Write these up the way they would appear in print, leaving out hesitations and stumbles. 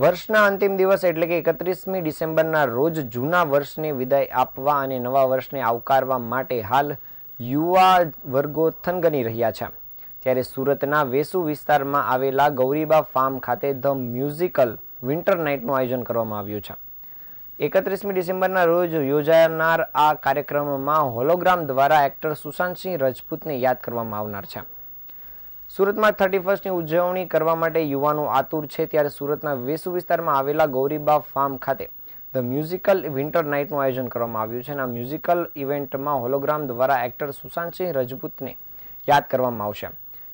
વર્ષના અંતિમ દિવસ એટલે કે 31મી ડિસેમ્બરના રોજ જૂના વર્ષને વિદાય આપવા અને નવા વર્ષને આવકારવા માટે હાલ યુવા વર્ગો થનગની રહ્યા છે. ત્યારે સુરતના વેસુ વિસ્તારમાં આવેલા ગૌરીબા ફાર્મ ખાતે ધ મ્યુઝિકલ વિન્ટર નાઇટનું આયોજન કરવામાં આવ્યું છે. 31મી ડિસેમ્બરના રોજ યોજાનાર આ કાર્યક્રમમાં હોલોગ્રામ દ્વારા એક્ટર સુશાંતસિંહ રજપૂતને યાદ કરવામાં આવનાર છે. સુરતમાં 31સ્ટની ઉજવણી કરવા માટે યુવાનો આતુર છે. ત્યારે સુરતના વેસુ વિસ્તારમાં આવેલા ગૌરીબા ફાર્મ ખાતે ધ મ્યુઝિકલ વિન્ટર નાઇટનું આયોજન કરવામાં આવ્યું છે. આ મ્યુઝિકલ ઇવેન્ટમાં હોલોગ્રામ દ્વારા એક્ટર સુશાંતસિંહ રજપૂતને યાદ કરવામાં આવશે.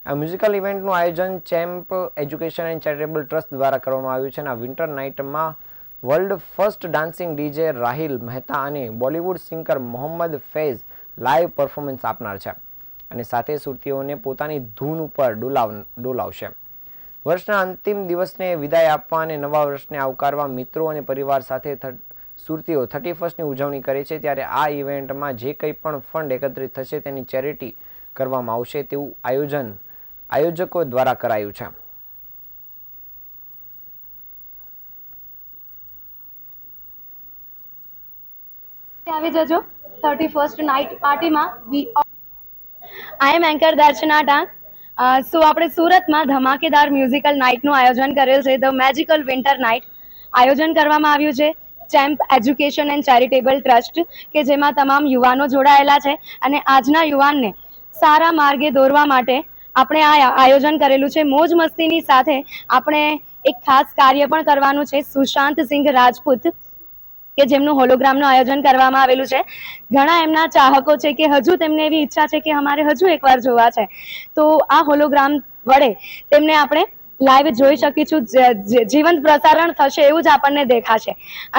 આ મ્યુઝિકલ ઇવેન્ટનું આયોજન champ education and charitable trust દ્વારા કરવામાં આવ્યું છે. અને આ વિન્ટર નાઇટમાં world first dancing DJ Rahil Mehta અને Bollywood singer Mohammad Faiz live performance આપનાર છે અને સાથે સુરતીઓને પોતાની ધૂન ઉપર ડોલાવશે. વર્ષના અંતિમ દિવસને વિદાય આપવા અને નવા વર્ષને આવકારવા મિત્રો અને પરિવાર સાથે સુરતીઓ 31સ્ટની ઉજવણી કરે છે. ત્યારે આ ઇવેન્ટમાં જે કંઈ પણ ફંડ એકત્રિત થશે તેની ચેરિટી કરવામાં આવશે તેવું આયોજકો દ્વારા કરાયું છે. આવી જજો 31st નાઇટ પાર્ટીમાં. આઈ એમ એન્કર દર્શના ડાંગ. સો આપણે સુરતમાં ધમાકેદાર મ્યુઝિકલ નાઇટનું આયોજન કરેલ છે. ધ મેજિકલ વિન્ટર નાઇટ આયોજન કરવામાં આવ્યું છે champ education and charitable trust, કે જેમાં તમામ યુવાનો જોડાયેલા છે. અને આજના યુવાનને સારા માર્ગે દોરવા માટે આપણે આ આયોજન કરેલું છે. મોજ મસ્તીની સાથે આપણે એક ખાસ કાર્ય પણ કરવાનું છે. સુશાંત સિંહ રાજપૂત કે જેમનું હોલોગ્રામનું આયોજન કરવામાં આવેલું છે. ઘણા એમના ચાહકો છે કે હજુ તેમને એવી ઈચ્છા છે કે અમારે હજુ એકવાર જોવા છે, તો આ હોલોગ્રામ વડે તેમને આપણે લાઈવ જોઈ શકીશું. જીવંત પ્રસારણ થશે એવું જ આપણને દેખાશે.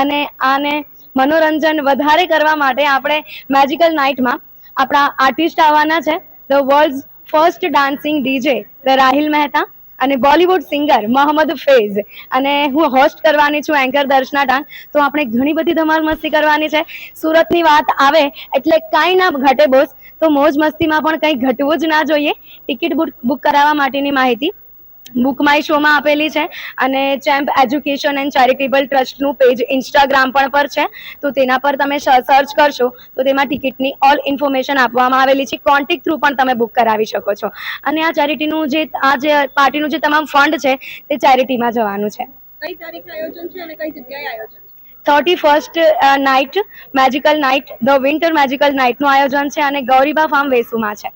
અને આને મનોરંજન વધારે કરવા માટે આપણે મેજિકલ નાઇટમાં આપણા આર્ટિસ્ટ આવવાના છે. The world first dancing DJ Rahil Mehta અને બોલિવૂડ સિંગર મોહમ્મદ ફૈઝ, અને હું હોસ્ટ કરવાની છું એન્કર દર્શના ડાંગ. તો આપણે ઘણી બધી ધમાલ મસ્તી કરવાની છે. સુરતની વાત આવે એટલે કાંઈ ના ઘટે બોસ, તો મોજ મસ્તીમાં પણ કંઈ ઘટવું જ ના જોઈએ. ટિકિટ બુક કરાવવા માટેની માહિતી બુક માય શોમાં આપેલી છે. અને ચેમ્પ એજ્યુકેશન એન્ડ ચેરિટેબલ ટ્રસ્ટનું પેજ ઇન્સ્ટાગ્રામ પર છે, તો તેના પર તમે સર્ચ કરશો તો તેમાં ટિકિટની ઓલ ઇન્ફોર્મેશન આપવામાં આવેલી છે. કોન્ટેક્ટ થ્રુ પણ તમે બુક કરાવી શકો છો. અને આ ચેરિટીનું જે પાર્ટીનું જે તમામ ફંડ છે તે ચેરિટીમાં જવાનું છે. કઈ તારીખે આયોજન છે અને કઈ જગ્યાએ આયોજન છે? 31st night magical night the winter magical નાઇટનું આયોજન છે અને ગૌરીબા ફાર્મ વેસુમાં છે.